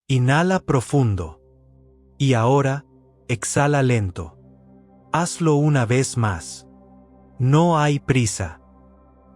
Inhala profundo. Y ahora, exhala lento. Hazlo una vez más. No hay prisa.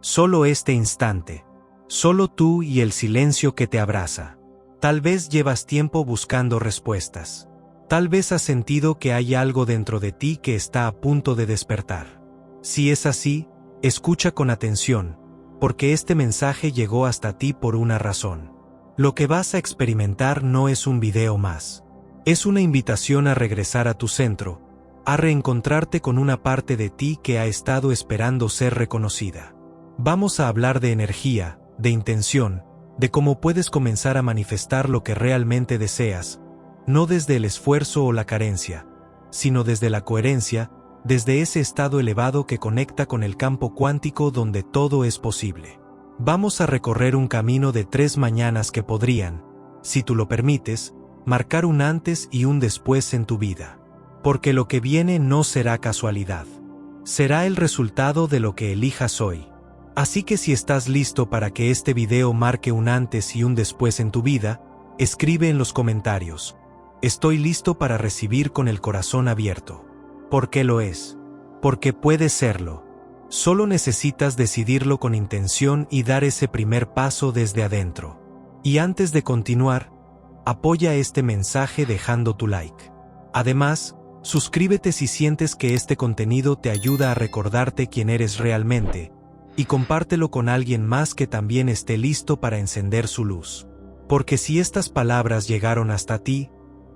Solo este instante. Solo tú y el silencio que te abraza. Tal vez llevas tiempo buscando respuestas. Tal vez has sentido que hay algo dentro de ti que está a punto de despertar. Si es así, escucha con atención, porque este mensaje llegó hasta ti por una razón. Lo que vas a experimentar no es un video más. Es una invitación a regresar a tu centro, a reencontrarte con una parte de ti que ha estado esperando ser reconocida. Vamos a hablar de energía, de intención, de cómo puedes comenzar a manifestar lo que realmente deseas, no desde el esfuerzo o la carencia, sino desde la coherencia, desde ese estado elevado que conecta con el campo cuántico donde todo es posible. Vamos a recorrer un camino de 3 mañanas que podrían, si tú lo permites, marcar un antes y un después en tu vida. Porque lo que viene no será casualidad. Será el resultado de lo que elijas hoy. Así que si estás listo para que este video marque un antes y un después en tu vida, escribe en los comentarios: estoy listo para recibir con el corazón abierto. ¿Por qué lo es? Porque puede serlo. Solo necesitas decidirlo con intención y dar ese primer paso desde adentro. Y antes de continuar, apoya este mensaje dejando tu like. Además, suscríbete si sientes que este contenido te ayuda a recordarte quién eres realmente, y compártelo con alguien más que también esté listo para encender su luz. Porque si estas palabras llegaron hasta ti,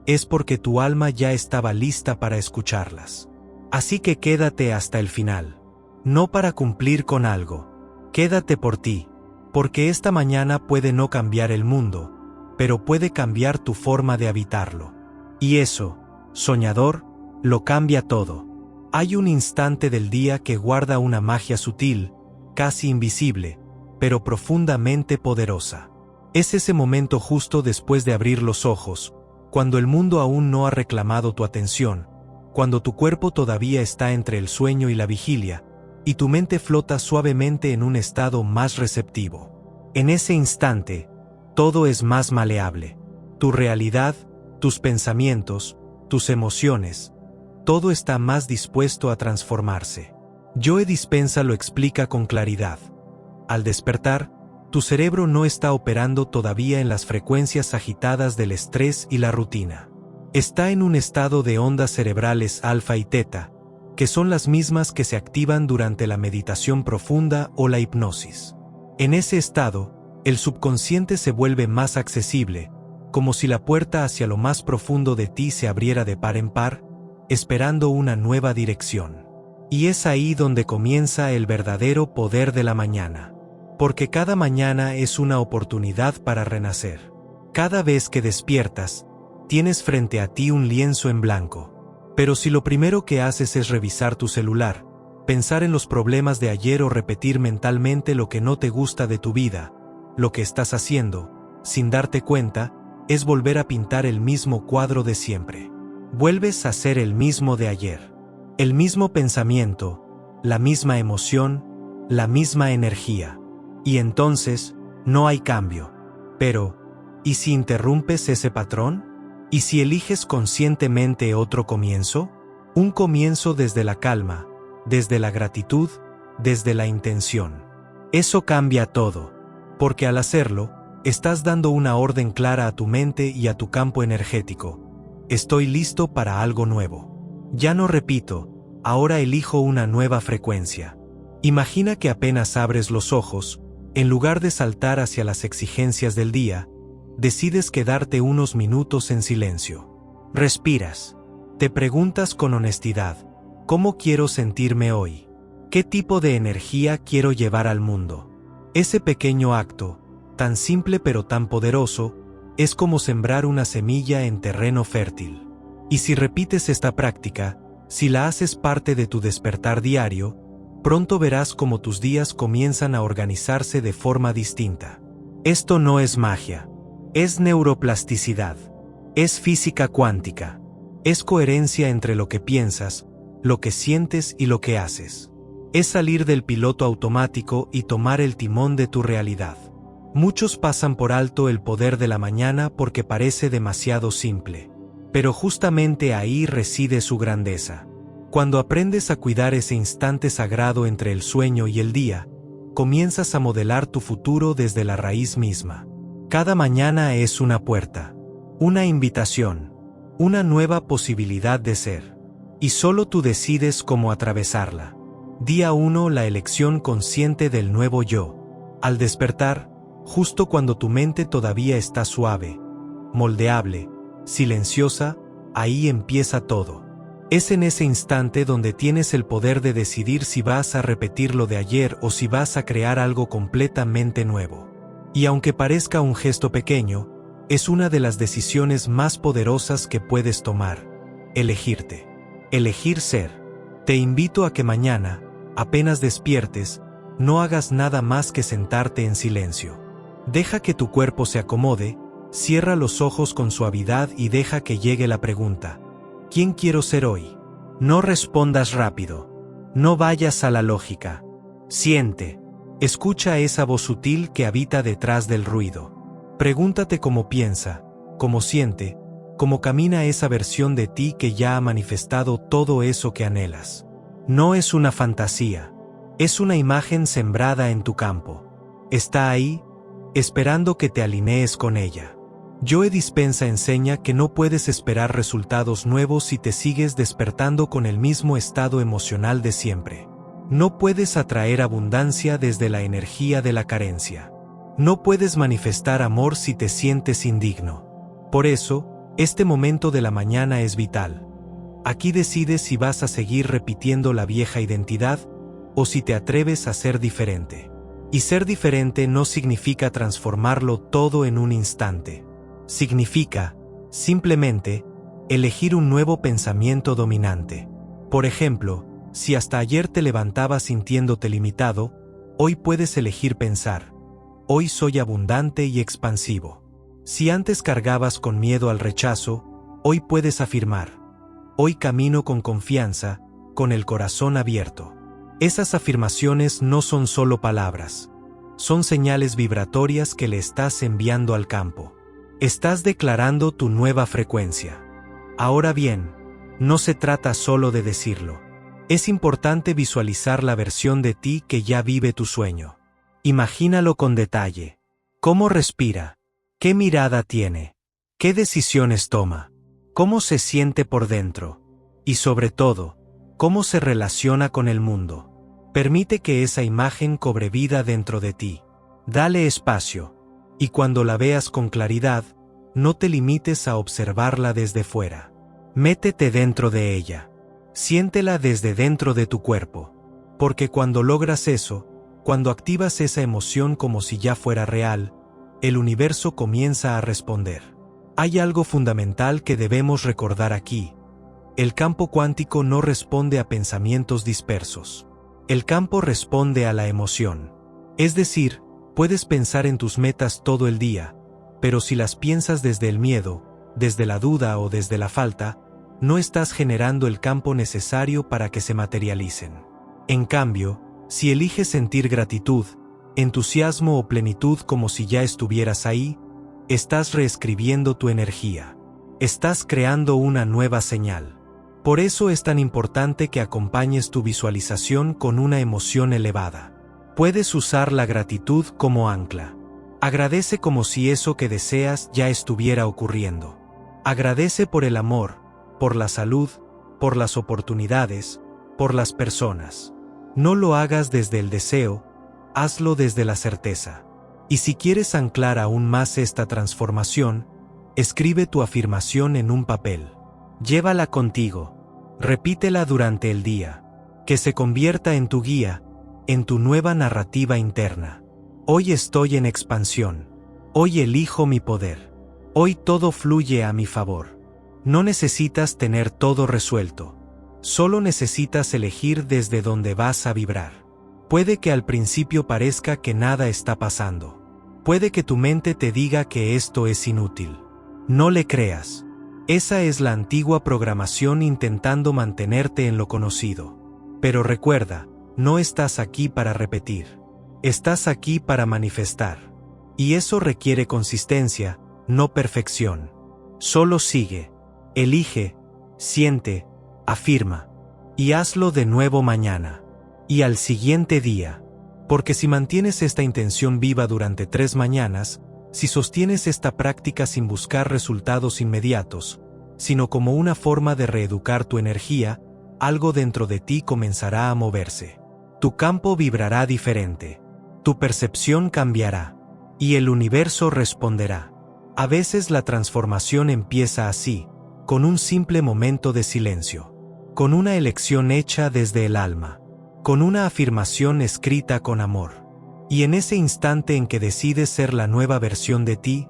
es porque tu alma ya estaba lista para escucharlas. Así que quédate hasta el final. No para cumplir con algo. Quédate por ti, porque esta mañana puede no cambiar el mundo, pero puede cambiar tu forma de habitarlo. Y eso, soñador, lo cambia todo. Hay un instante del día que guarda una magia sutil, casi invisible, pero profundamente poderosa. Es ese momento justo después de abrir los ojos, cuando el mundo aún no ha reclamado tu atención, cuando tu cuerpo todavía está entre el sueño y la vigilia, y tu mente flota suavemente en un estado más receptivo. En ese instante, todo es más maleable. Tu realidad, tus pensamientos, tus emociones, todo está más dispuesto a transformarse. Joe Dispenza lo explica con claridad. Al despertar, tu cerebro no está operando todavía en las frecuencias agitadas del estrés y la rutina. Está en un estado de ondas cerebrales alfa y teta, que son las mismas que se activan durante la meditación profunda o la hipnosis. En ese estado, el subconsciente se vuelve más accesible, como si la puerta hacia lo más profundo de ti se abriera de par en par, esperando una nueva dirección. Y es ahí donde comienza el verdadero poder de la mañana. Porque cada mañana es una oportunidad para renacer. Cada vez que despiertas, tienes frente a ti un lienzo en blanco. Pero si lo primero que haces es revisar tu celular, pensar en los problemas de ayer o repetir mentalmente lo que no te gusta de tu vida, lo que estás haciendo, sin darte cuenta, es volver a pintar el mismo cuadro de siempre. Vuelves a ser el mismo de ayer. El mismo pensamiento, la misma emoción, la misma energía. Y entonces, no hay cambio. Pero, ¿y si interrumpes ese patrón? ¿Y si eliges conscientemente otro comienzo? Un comienzo desde la calma, desde la gratitud, desde la intención. Eso cambia todo, porque al hacerlo, estás dando una orden clara a tu mente y a tu campo energético. Estoy listo para algo nuevo. Ya no repito, ahora elijo una nueva frecuencia. Imagina que apenas abres los ojos, en lugar de saltar hacia las exigencias del día, decides quedarte unos minutos en silencio. Respiras. Te preguntas con honestidad, ¿cómo quiero sentirme hoy? ¿Qué tipo de energía quiero llevar al mundo? Ese pequeño acto, tan simple pero tan poderoso, es como sembrar una semilla en terreno fértil. Y si repites esta práctica, si la haces parte de tu despertar diario, pronto verás cómo tus días comienzan a organizarse de forma distinta. Esto no es magia. Es neuroplasticidad. Es física cuántica. Es coherencia entre lo que piensas, lo que sientes y lo que haces. Es salir del piloto automático y tomar el timón de tu realidad. Muchos pasan por alto el poder de la mañana porque parece demasiado simple. Pero justamente ahí reside su grandeza. Cuando aprendes a cuidar ese instante sagrado entre el sueño y el día, comienzas a modelar tu futuro desde la raíz misma. Cada mañana es una puerta, una invitación, una nueva posibilidad de ser. Y solo tú decides cómo atravesarla. Día 1, la elección consciente del nuevo yo. Al despertar, justo cuando tu mente todavía está suave, moldeable, silenciosa, ahí empieza todo. Es en ese instante donde tienes el poder de decidir si vas a repetir lo de ayer o si vas a crear algo completamente nuevo. Y aunque parezca un gesto pequeño, es una de las decisiones más poderosas que puedes tomar. Elegirte. Elegir ser. Te invito a que mañana, apenas despiertes, no hagas nada más que sentarte en silencio. Deja que tu cuerpo se acomode, cierra los ojos con suavidad y deja que llegue la pregunta: ¿quién quiero ser hoy? No respondas rápido. No vayas a la lógica. Siente. Escucha esa voz sutil que habita detrás del ruido. Pregúntate cómo piensa, cómo siente, cómo camina esa versión de ti que ya ha manifestado todo eso que anhelas. No es una fantasía, es una imagen sembrada en tu campo. Está ahí, esperando que te alinees con ella. Joe Dispenza enseña que no puedes esperar resultados nuevos si te sigues despertando con el mismo estado emocional de siempre. No puedes atraer abundancia desde la energía de la carencia. No puedes manifestar amor si te sientes indigno. Por eso, este momento de la mañana es vital. Aquí decides si vas a seguir repitiendo la vieja identidad o si te atreves a ser diferente. Y ser diferente no significa transformarlo todo en un instante. Significa, simplemente, elegir un nuevo pensamiento dominante. Por ejemplo, si hasta ayer te levantabas sintiéndote limitado, hoy puedes elegir pensar: hoy soy abundante y expansivo. Si antes cargabas con miedo al rechazo, hoy puedes afirmar: hoy camino con confianza, con el corazón abierto. Esas afirmaciones no son solo palabras. Son señales vibratorias que le estás enviando al campo. Estás declarando tu nueva frecuencia. Ahora bien, no se trata solo de decirlo. Es importante visualizar la versión de ti que ya vive tu sueño. Imagínalo con detalle. ¿Cómo respira? ¿Qué mirada tiene? ¿Qué decisiones toma? ¿Cómo se siente por dentro? Y sobre todo, ¿cómo se relaciona con el mundo? Permite que esa imagen cobre vida dentro de ti. Dale espacio. Y cuando la veas con claridad, no te limites a observarla desde fuera. Métete dentro de ella. Siéntela desde dentro de tu cuerpo. Porque cuando logras eso, cuando activas esa emoción como si ya fuera real, el universo comienza a responder. Hay algo fundamental que debemos recordar aquí. El campo cuántico no responde a pensamientos dispersos. El campo responde a la emoción. Es decir, puedes pensar en tus metas todo el día, pero si las piensas desde el miedo, desde la duda o desde la falta, no estás generando el campo necesario para que se materialicen. En cambio, si eliges sentir gratitud, entusiasmo o plenitud como si ya estuvieras ahí, estás reescribiendo tu energía. Estás creando una nueva señal. Por eso es tan importante que acompañes tu visualización con una emoción elevada. Puedes usar la gratitud como ancla. Agradece como si eso que deseas ya estuviera ocurriendo. Agradece por el amor, por la salud, por las oportunidades, por las personas. No lo hagas desde el deseo, hazlo desde la certeza. Y si quieres anclar aún más esta transformación, escribe tu afirmación en un papel. Llévala contigo. Repítela durante el día. Que se convierta en tu guía, en tu nueva narrativa interna. Hoy estoy en expansión. Hoy elijo mi poder. Hoy todo fluye a mi favor. No necesitas tener todo resuelto. Solo necesitas elegir desde donde vas a vibrar. Puede que al principio parezca que nada está pasando. Puede que tu mente te diga que esto es inútil. No le creas. Esa es la antigua programación intentando mantenerte en lo conocido. Pero recuerda, no estás aquí para repetir. Estás aquí para manifestar. Y eso requiere consistencia, no perfección. Solo sigue, elige, siente, afirma. Y hazlo de nuevo mañana. Y al siguiente día. Porque si mantienes esta intención viva durante 3 mañanas, si sostienes esta práctica sin buscar resultados inmediatos, sino como una forma de reeducar tu energía, algo dentro de ti comenzará a moverse. Tu campo vibrará diferente. Tu percepción cambiará. Y el universo responderá. A veces la transformación empieza así, con un simple momento de silencio, con una elección hecha desde el alma, con una afirmación escrita con amor. Y en ese instante en que decides ser la nueva versión de ti,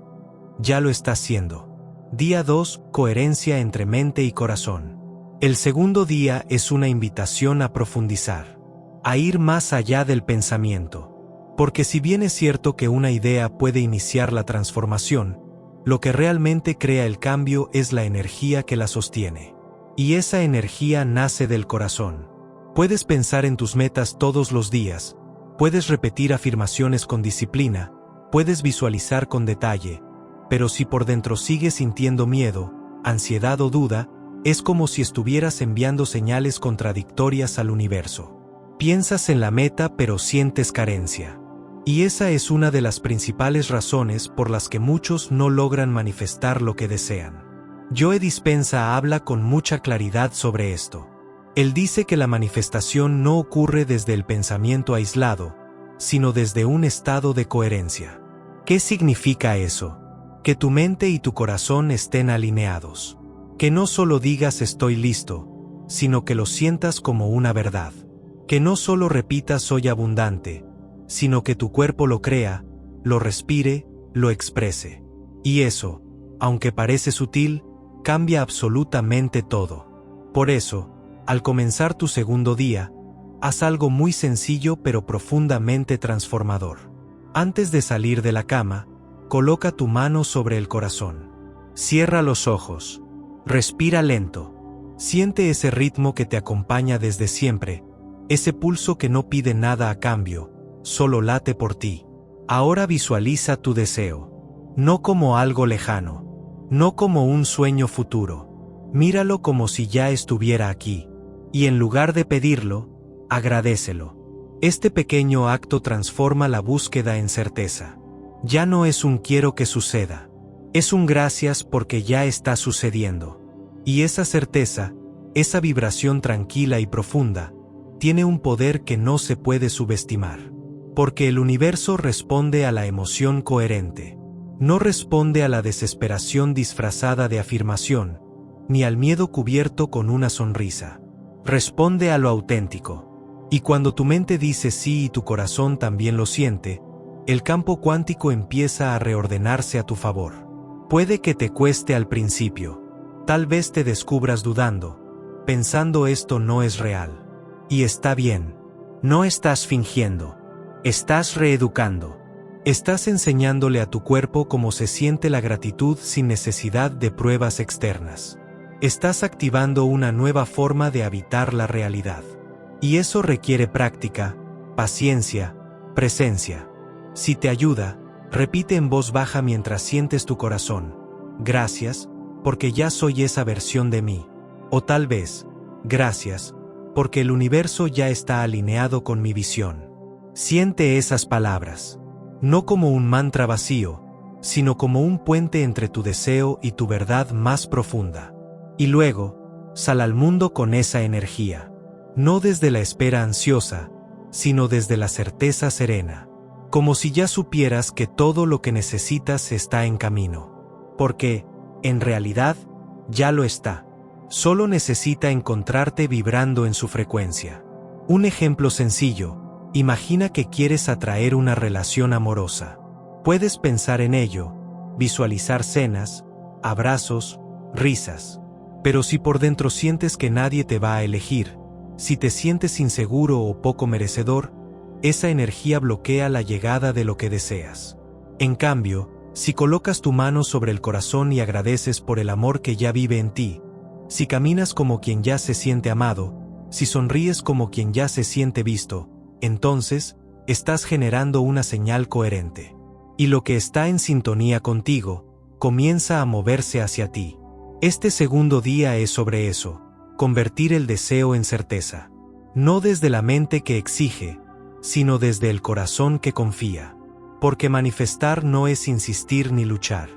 ya lo estás siendo. Día 2. Coherencia entre mente y corazón. El segundo día es una invitación a profundizar, a ir más allá del pensamiento. Porque si bien es cierto que una idea puede iniciar la transformación, lo que realmente crea el cambio es la energía que la sostiene. Y esa energía nace del corazón. Puedes pensar en tus metas todos los días, puedes repetir afirmaciones con disciplina, puedes visualizar con detalle, pero si por dentro sigues sintiendo miedo, ansiedad o duda, es como si estuvieras enviando señales contradictorias al universo. Piensas en la meta pero sientes carencia. Y esa es una de las principales razones por las que muchos no logran manifestar lo que desean. Joe Dispenza habla con mucha claridad sobre esto. Él dice que la manifestación no ocurre desde el pensamiento aislado, sino desde un estado de coherencia. ¿Qué significa eso? Que tu mente y tu corazón estén alineados. Que no solo digas estoy listo, sino que lo sientas como una verdad. Que no solo repitas soy abundante, sino que tu cuerpo lo crea, lo respire, lo exprese. Y eso, aunque parece sutil, cambia absolutamente todo. Por eso, al comenzar tu segundo día, haz algo muy sencillo pero profundamente transformador. Antes de salir de la cama, coloca tu mano sobre el corazón. Cierra los ojos. Respira lento. Siente ese ritmo que te acompaña desde siempre, ese pulso que no pide nada a cambio, solo late por ti. Ahora visualiza tu deseo. No como algo lejano, no como un sueño futuro. Míralo como si ya estuviera aquí. Y en lugar de pedirlo, agradécelo. Este pequeño acto transforma la búsqueda en certeza. Ya no es un quiero que suceda. Es un gracias porque ya está sucediendo. Y esa certeza, esa vibración tranquila y profunda, tiene un poder que no se puede subestimar. Porque el universo responde a la emoción coherente. No responde a la desesperación disfrazada de afirmación, ni al miedo cubierto con una sonrisa. Responde a lo auténtico. Y cuando tu mente dice sí y tu corazón también lo siente, el campo cuántico empieza a reordenarse a tu favor. Puede que te cueste al principio. Tal vez te descubras dudando, pensando esto no es real. Y está bien. No estás fingiendo. Estás reeducando. Estás enseñándole a tu cuerpo cómo se siente la gratitud sin necesidad de pruebas externas. Estás activando una nueva forma de habitar la realidad. Y eso requiere práctica, paciencia, presencia. Si te ayuda, repite en voz baja mientras sientes tu corazón. Gracias, porque ya soy esa versión de mí. O tal vez, gracias, porque el universo ya está alineado con mi visión. Siente esas palabras, no como un mantra vacío, sino como un puente entre tu deseo y tu verdad más profunda. Y luego, sal al mundo con esa energía, no desde la espera ansiosa, sino desde la certeza serena, como si ya supieras que todo lo que necesitas está en camino. Porque, en realidad, ya lo está. Solo necesita encontrarte vibrando en su frecuencia. Un ejemplo sencillo. Imagina que quieres atraer una relación amorosa. Puedes pensar en ello, visualizar cenas, abrazos, risas. Pero si por dentro sientes que nadie te va a elegir, si te sientes inseguro o poco merecedor, esa energía bloquea la llegada de lo que deseas. En cambio, si colocas tu mano sobre el corazón y agradeces por el amor que ya vive en ti, si caminas como quien ya se siente amado, si sonríes como quien ya se siente visto, entonces, estás generando una señal coherente. y lo que está en sintonía contigo comienza a moverse hacia ti. Este segundo día es sobre eso, convertir el deseo en certeza. No desde la mente que exige, sino desde el corazón que confía. Porque manifestar no es insistir ni luchar.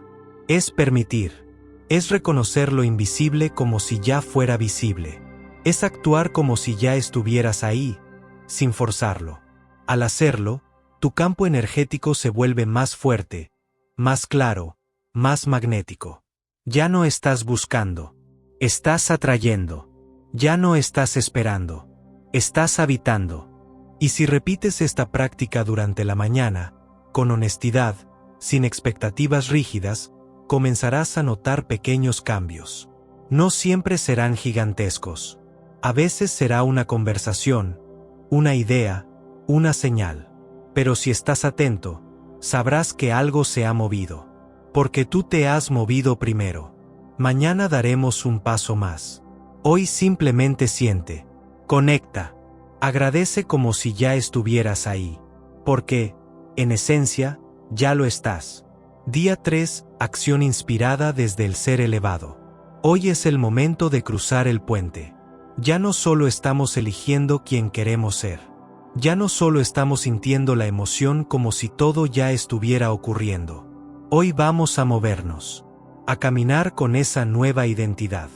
Es permitir. Es reconocer lo invisible como si ya fuera visible. Es actuar como si ya estuvieras ahí, sin forzarlo. Al hacerlo, tu campo energético se vuelve más fuerte, más claro, más magnético. Ya no estás buscando. Estás atrayendo. Ya no estás esperando. Estás habitando. Y si repites esta práctica durante la mañana, con honestidad, sin expectativas rígidas, comenzarás a notar pequeños cambios. No siempre serán gigantescos. A veces será una conversación, una idea, una señal. Pero si estás atento, sabrás que algo se ha movido. Porque tú te has movido primero. Mañana daremos un paso más. Hoy simplemente siente, conecta, agradece como si ya estuvieras ahí. Porque, en esencia, ya lo estás. Día 3, acción inspirada desde el ser elevado. Hoy es el momento de cruzar el puente. Ya no solo estamos eligiendo quién queremos ser. Ya no solo estamos sintiendo la emoción como si todo ya estuviera ocurriendo. Hoy vamos a movernos. A caminar con esa nueva identidad.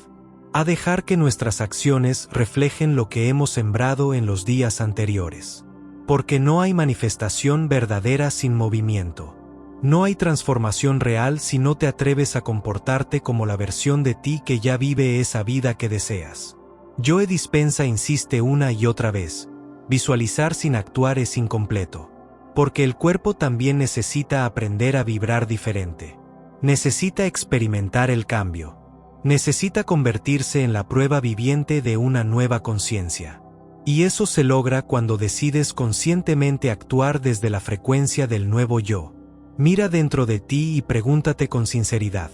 A dejar que nuestras acciones reflejen lo que hemos sembrado en los días anteriores. Porque no hay manifestación verdadera sin movimiento. No hay transformación real si no te atreves a comportarte como la versión de ti que ya vive esa vida que deseas. Joe Dispenza insiste una y otra vez, visualizar sin actuar es incompleto. Porque el cuerpo también necesita aprender a vibrar diferente. Necesita experimentar el cambio. Necesita convertirse en la prueba viviente de una nueva conciencia. Y eso se logra cuando decides conscientemente actuar desde la frecuencia del nuevo yo. Mira dentro de ti y pregúntate con sinceridad,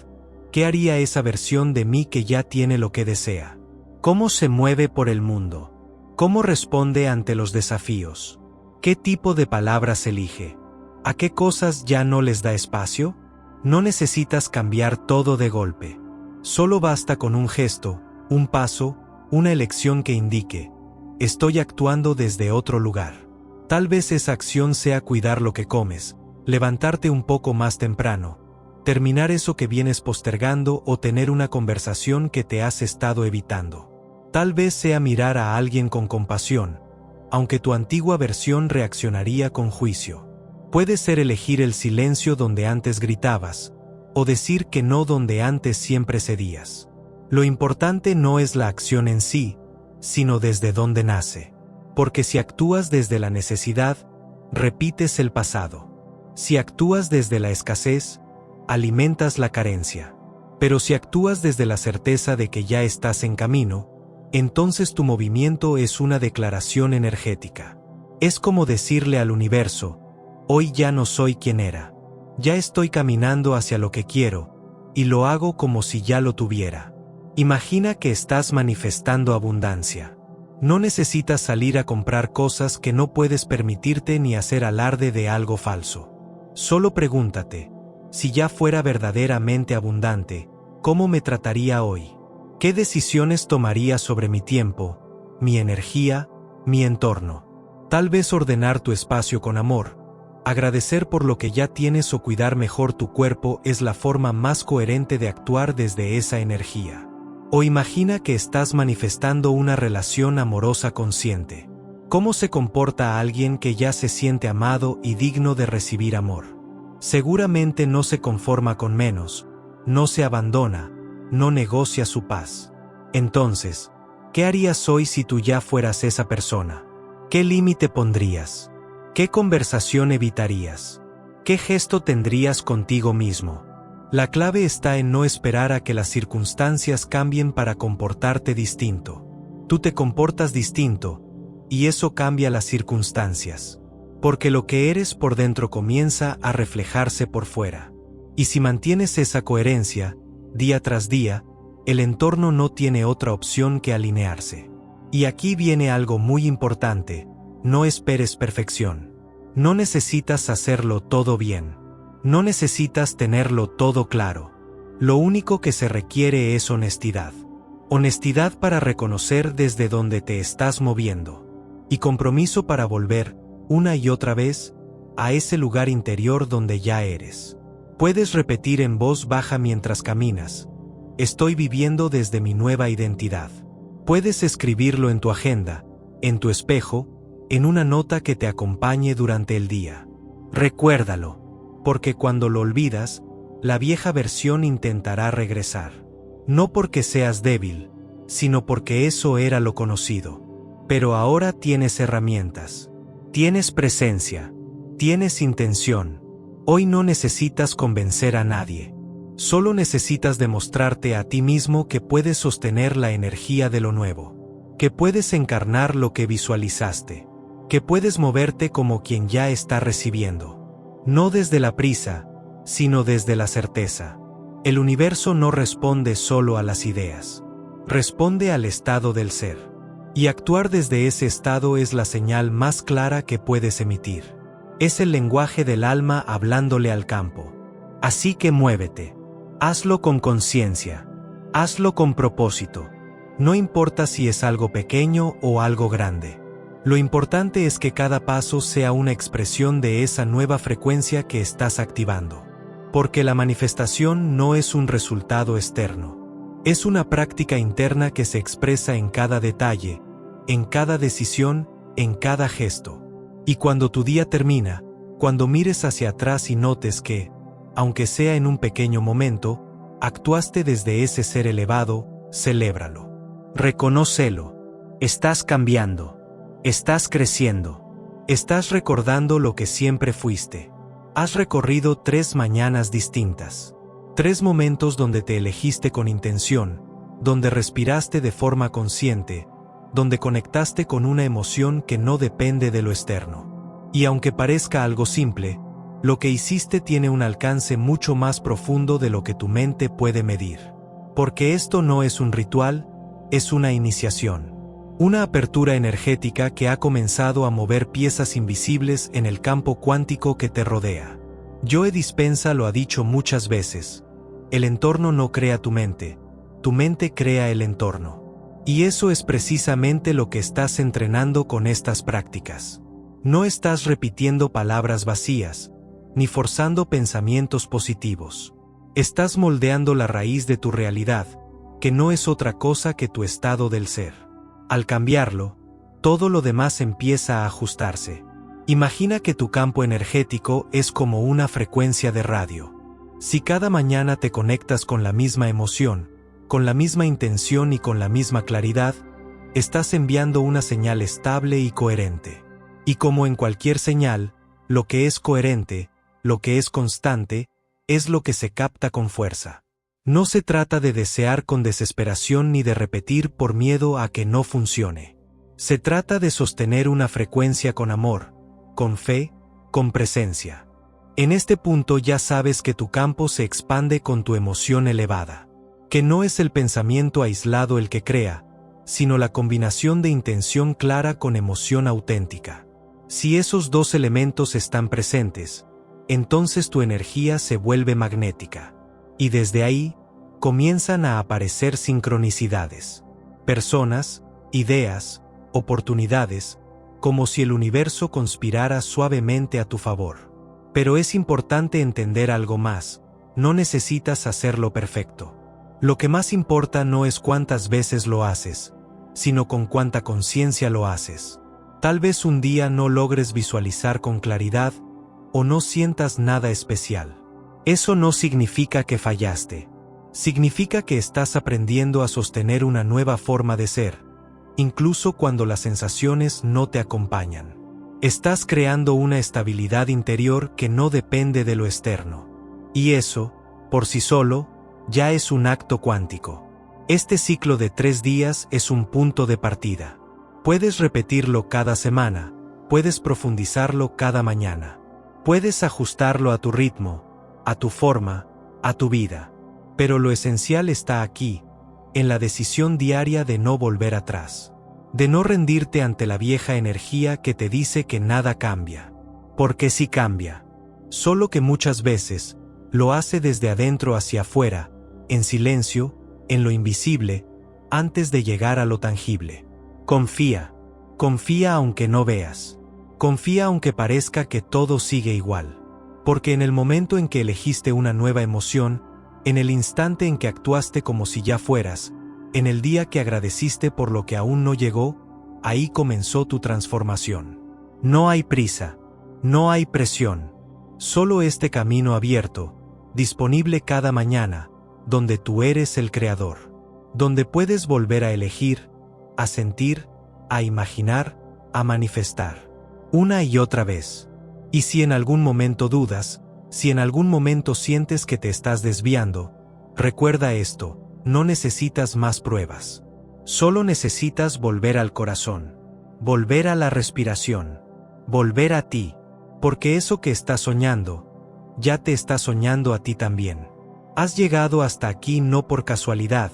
¿qué haría esa versión de mí que ya tiene lo que desea? ¿Cómo se mueve por el mundo? ¿Cómo responde ante los desafíos? ¿Qué tipo de palabras elige? ¿A qué cosas ya no les da espacio? No necesitas cambiar todo de golpe. Solo basta con un gesto, un paso, una elección que indique, estoy actuando desde otro lugar. Tal vez esa acción sea cuidar lo que comes, levantarte un poco más temprano, terminar eso que vienes postergando o tener una conversación que te has estado evitando. Tal vez sea mirar a alguien con compasión, aunque tu antigua versión reaccionaría con juicio. Puede ser elegir el silencio donde antes gritabas, o decir que no donde antes siempre cedías. Lo importante no es la acción en sí, sino desde dónde nace. Porque si actúas desde la necesidad, repites el pasado. Si actúas desde la escasez, alimentas la carencia. Pero si actúas desde la certeza de que ya estás en camino, entonces tu movimiento es una declaración energética. Es como decirle al universo, hoy ya no soy quien era. Ya estoy caminando hacia lo que quiero, y lo hago como si ya lo tuviera. Imagina que estás manifestando abundancia. No necesitas salir a comprar cosas que no puedes permitirte ni hacer alarde de algo falso. Solo pregúntate, si ya fuera verdaderamente abundante, ¿cómo me trataría hoy? ¿Qué decisiones tomaría sobre mi tiempo, mi energía, mi entorno? Tal vez ordenar tu espacio con amor, agradecer por lo que ya tienes o cuidar mejor tu cuerpo es la forma más coherente de actuar desde esa energía. O imagina que estás manifestando una relación amorosa consciente. ¿Cómo se comporta alguien que ya se siente amado y digno de recibir amor? Seguramente no se conforma con menos, no se abandona, no negocia su paz. Entonces, ¿qué harías hoy si tú ya fueras esa persona? ¿Qué límite pondrías? ¿Qué conversación evitarías? ¿Qué gesto tendrías contigo mismo? La clave está en no esperar a que las circunstancias cambien para comportarte distinto. Tú te comportas distinto, y eso cambia las circunstancias. Porque lo que eres por dentro comienza a reflejarse por fuera. Y si mantienes esa coherencia, día tras día, el entorno no tiene otra opción que alinearse. Y aquí viene algo muy importante, no esperes perfección. No necesitas hacerlo todo bien. No necesitas tenerlo todo claro. Lo único que se requiere es honestidad. Honestidad para reconocer desde dónde te estás moviendo. Y compromiso para volver, una y otra vez, a ese lugar interior donde ya eres. Puedes repetir en voz baja mientras caminas: estoy viviendo desde mi nueva identidad. Puedes escribirlo en tu agenda, en tu espejo, en una nota que te acompañe durante el día. Recuérdalo, porque cuando lo olvidas, la vieja versión intentará regresar. No porque seas débil, sino porque eso era lo conocido. Pero ahora tienes herramientas. Tienes presencia. Tienes intención. Hoy no necesitas convencer a nadie. Solo necesitas demostrarte a ti mismo que puedes sostener la energía de lo nuevo. Que puedes encarnar lo que visualizaste. Que puedes moverte como quien ya está recibiendo. No desde la prisa, sino desde la certeza. El universo no responde solo a las ideas. Responde al estado del ser. Y actuar desde ese estado es la señal más clara que puedes emitir. Es el lenguaje del alma hablándole al campo. Así que muévete. Hazlo con conciencia. Hazlo con propósito. No importa si es algo pequeño o algo grande. Lo importante es que cada paso sea una expresión de esa nueva frecuencia que estás activando. Porque la manifestación no es un resultado externo. Es una práctica interna que se expresa en cada detalle, en cada decisión, en cada gesto. Y cuando tu día termina, cuando mires hacia atrás y notes que, aunque sea en un pequeño momento, actuaste desde ese ser elevado, celébralo. Reconócelo. Estás cambiando. Estás creciendo. Estás recordando lo que siempre fuiste. Has recorrido 3 mañanas distintas. 3 momentos donde te elegiste con intención, donde respiraste de forma consciente, donde conectaste con una emoción que no depende de lo externo. Y aunque parezca algo simple, lo que hiciste tiene un alcance mucho más profundo de lo que tu mente puede medir. Porque esto no es un ritual, es una iniciación. Una apertura energética que ha comenzado a mover piezas invisibles en el campo cuántico que te rodea. Joe Dispenza lo ha dicho muchas veces: el entorno no crea tu mente crea el entorno. Y eso es precisamente lo que estás entrenando con estas prácticas. No estás repitiendo palabras vacías, ni forzando pensamientos positivos. Estás moldeando la raíz de tu realidad, que no es otra cosa que tu estado del ser. Al cambiarlo, todo lo demás empieza a ajustarse. Imagina que tu campo energético es como una frecuencia de radio. Si cada mañana te conectas con la misma emoción, con la misma intención y con la misma claridad, estás enviando una señal estable y coherente. Y como en cualquier señal, lo que es coherente, lo que es constante, es lo que se capta con fuerza. No se trata de desear con desesperación ni de repetir por miedo a que no funcione. Se trata de sostener una frecuencia con amor, con fe, con presencia. En este punto ya sabes que tu campo se expande con tu emoción elevada. Que no es el pensamiento aislado el que crea, sino la combinación de intención clara con emoción auténtica. Si esos 2 elementos están presentes, entonces tu energía se vuelve magnética. Y desde ahí, comienzan a aparecer sincronicidades. Personas, ideas, oportunidades, como si el universo conspirara suavemente a tu favor. Pero es importante entender algo más: no necesitas hacerlo perfecto. Lo que más importa no es cuántas veces lo haces, sino con cuánta conciencia lo haces. Tal vez un día no logres visualizar con claridad, o no sientas nada especial. Eso no significa que fallaste. Significa que estás aprendiendo a sostener una nueva forma de ser, incluso cuando las sensaciones no te acompañan. Estás creando una estabilidad interior que no depende de lo externo. Y eso, por sí solo, ya es un acto cuántico. Este ciclo de 3 días es un punto de partida. Puedes repetirlo cada semana, puedes profundizarlo cada mañana. Puedes ajustarlo a tu ritmo, a tu forma, a tu vida. Pero lo esencial está aquí, en la decisión diaria de no volver atrás. De no rendirte ante la vieja energía que te dice que nada cambia. Porque sí cambia. solo que muchas veces lo hace desde adentro hacia afuera, en silencio, en lo invisible, antes de llegar a lo tangible. Confía. Confía aunque no veas. Confía aunque parezca que todo sigue igual. Porque en el momento en que elegiste una nueva emoción, en el instante en que actuaste como si ya fueras, en el día que agradeciste por lo que aún no llegó, ahí comenzó tu transformación. No hay prisa, no hay presión, solo este camino abierto, disponible cada mañana, donde tú eres el creador, donde puedes volver a elegir, a sentir, a imaginar, a manifestar, una y otra vez. Y si en algún momento dudas, si en algún momento sientes que te estás desviando, recuerda esto, no necesitas más pruebas. Solo necesitas volver al corazón, volver a la respiración, volver a ti, porque eso que estás soñando, ya te está soñando a ti también. Has llegado hasta aquí no por casualidad,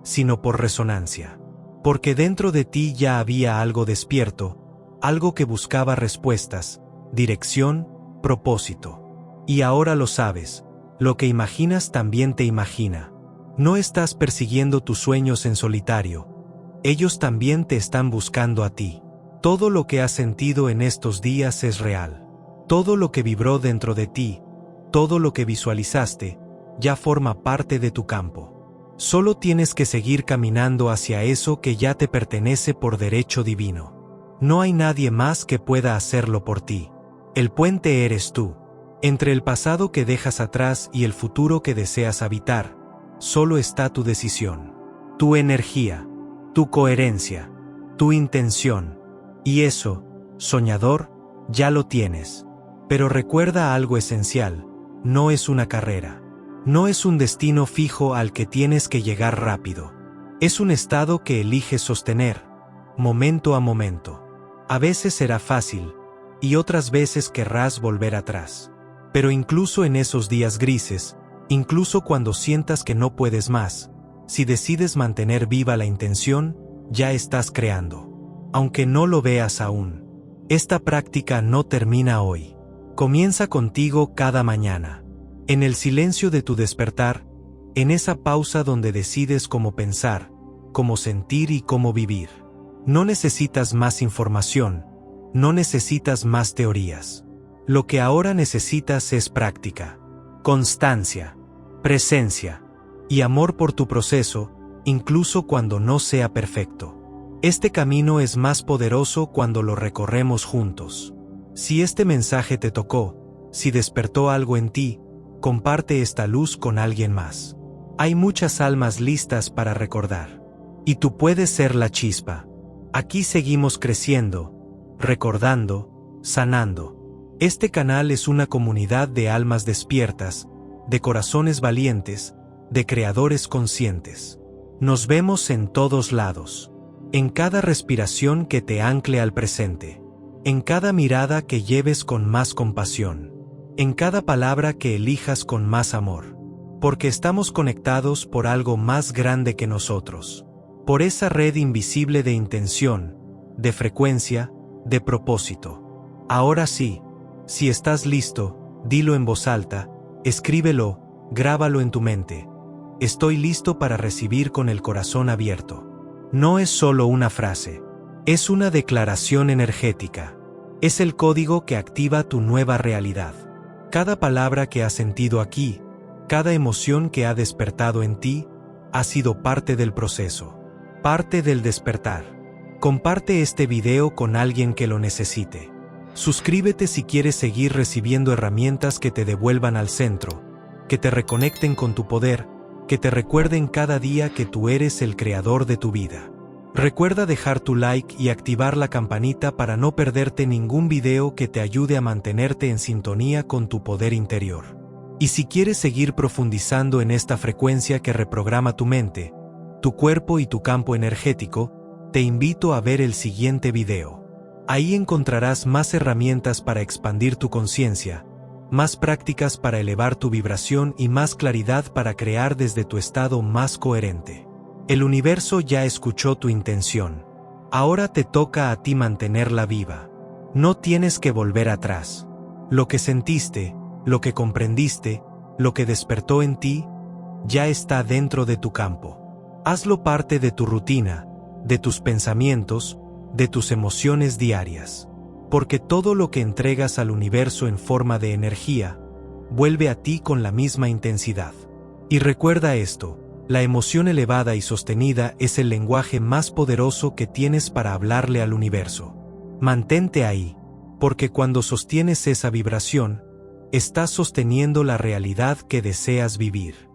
sino por resonancia. Porque dentro de ti ya había algo despierto, algo que buscaba respuestas, dirección, propósito. Y ahora lo sabes, lo que imaginas también te imagina. No estás persiguiendo tus sueños en solitario, ellos también te están buscando a ti. Todo lo que has sentido en estos días es real. Todo lo que vibró dentro de ti, todo lo que visualizaste, ya forma parte de tu campo. Solo tienes que seguir caminando hacia eso que ya te pertenece por derecho divino. No hay nadie más que pueda hacerlo por ti. El puente eres tú. Entre el pasado que dejas atrás y el futuro que deseas habitar, solo está tu decisión, tu energía, tu coherencia, tu intención. Y eso, soñador, ya lo tienes. Pero recuerda algo esencial, no es una carrera. No es un destino fijo al que tienes que llegar rápido. Es un estado que eliges sostener, momento a momento. A veces será fácil, y otras veces querrás volver atrás. Pero incluso en esos días grises, incluso cuando sientas que no puedes más, si decides mantener viva la intención, ya estás creando. Aunque no lo veas aún, esta práctica no termina hoy. Comienza contigo cada mañana. En el silencio de tu despertar, en esa pausa donde decides cómo pensar, cómo sentir y cómo vivir. No necesitas más información, no necesitas más teorías. Lo que ahora necesitas es práctica, constancia, presencia y amor por tu proceso, incluso cuando no sea perfecto. Este camino es más poderoso cuando lo recorremos juntos. Si este mensaje te tocó, si despertó algo en ti, comparte esta luz con alguien más. Hay muchas almas listas para recordar. Y tú puedes ser la chispa. Aquí seguimos creciendo, recordando, sanando. Este canal es una comunidad de almas despiertas, de corazones valientes, de creadores conscientes. Nos vemos en todos lados. En cada respiración que te ancle al presente. En cada mirada que lleves con más compasión. En cada palabra que elijas con más amor. Porque estamos conectados por algo más grande que nosotros. Por esa red invisible de intención, de frecuencia, de propósito. Ahora sí, si estás listo, dilo en voz alta, escríbelo, grábalo en tu mente. Estoy listo para recibir con el corazón abierto. No es solo una frase, es una declaración energética. Es el código que activa tu nueva realidad. Cada palabra que has sentido aquí, cada emoción que ha despertado en ti, ha sido parte del proceso, parte del despertar. Comparte este video con alguien que lo necesite. Suscríbete si quieres seguir recibiendo herramientas que te devuelvan al centro, que te reconecten con tu poder, que te recuerden cada día que tú eres el creador de tu vida. Recuerda dejar tu like y activar la campanita para no perderte ningún video que te ayude a mantenerte en sintonía con tu poder interior. Y si quieres seguir profundizando en esta frecuencia que reprograma tu mente, tu cuerpo y tu campo energético, te invito a ver el siguiente video. Ahí encontrarás más herramientas para expandir tu conciencia, más prácticas para elevar tu vibración y más claridad para crear desde tu estado más coherente. El universo ya escuchó tu intención. Ahora te toca a ti mantenerla viva. No tienes que volver atrás. Lo que sentiste, lo que comprendiste, lo que despertó en ti, ya está dentro de tu campo. Hazlo parte de tu rutina, de tus pensamientos, de tus emociones diarias. Porque todo lo que entregas al universo en forma de energía, vuelve a ti con la misma intensidad. Y recuerda esto, la emoción elevada y sostenida es el lenguaje más poderoso que tienes para hablarle al universo. Mantente ahí, porque cuando sostienes esa vibración, estás sosteniendo la realidad que deseas vivir.